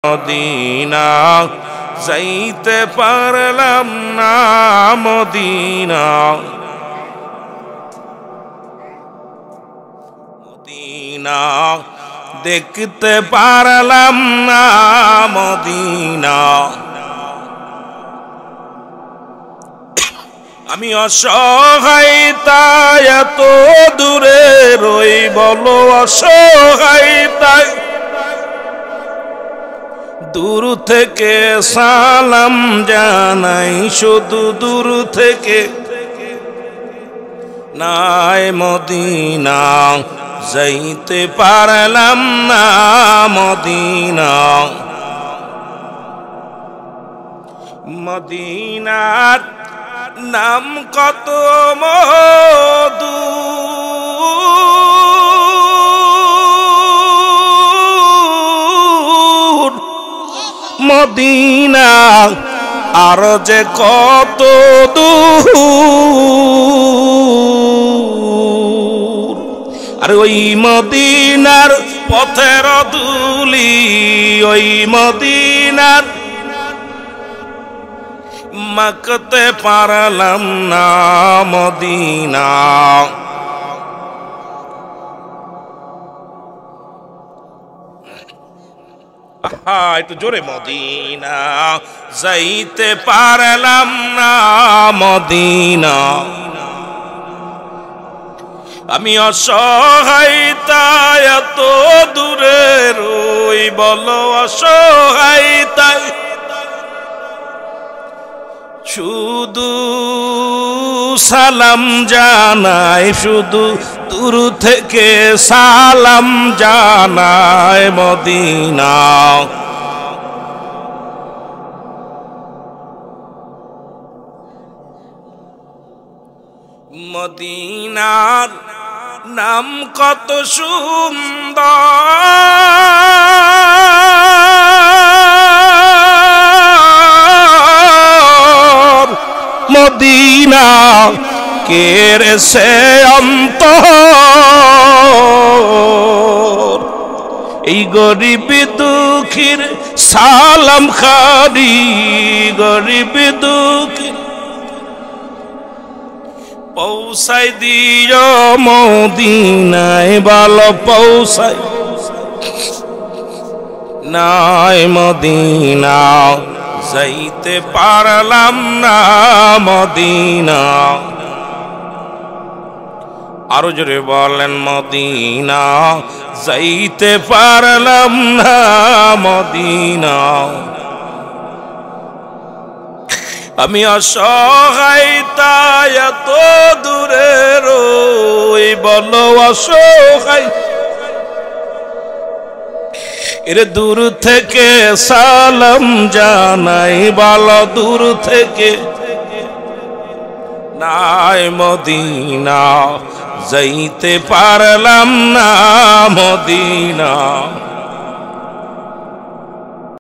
Medina যাইতে পারলাম না মদিনা মদিনা দেখতে পারলাম না মদিনা আমি অসহায় তাই এত দূরে রই বলো অসহায় তাই দূর থেকে সালাম জানাই শুধু দূর থেকে নাই মদিনা যাইতে পারলাম না মদিনা মদিনার নাম কত মধু মদিনা আর যে কত দূর আর ওই মদিনার পথের ধুলি ওই মদিনার মাখতে পারলাম না মদিনা একটু জোরে মদিনা যাইতে পারলাম না মদিনা আমি অসহায় তাই এত দূরে রই বলো অসহায় তাই শুধু সালাম জানাই শুধু দূর থেকে সালাম জানাই মদিনা মদিনার নাম কত সুন্দর মদিনা কেড়ে সে অন্তর এই গরিব দুঃখীর সালাম খানি গরিব দুঃখীর পৌঁছাই দিও মদিনায় ভালো পৌঁছাই নাই মদিনা যাইতে পারলাম না মদিনা আরো জোরে বলেন মদিনা যাইতে পারলাম না মদিনা আমি অসহায় তাই এত দূরে রই বলো অসহায় এরে দূর থেকে সালাম জানাই ভালো দূর থেকে নাই মদিনা যাইতে পারলাম না মদিনা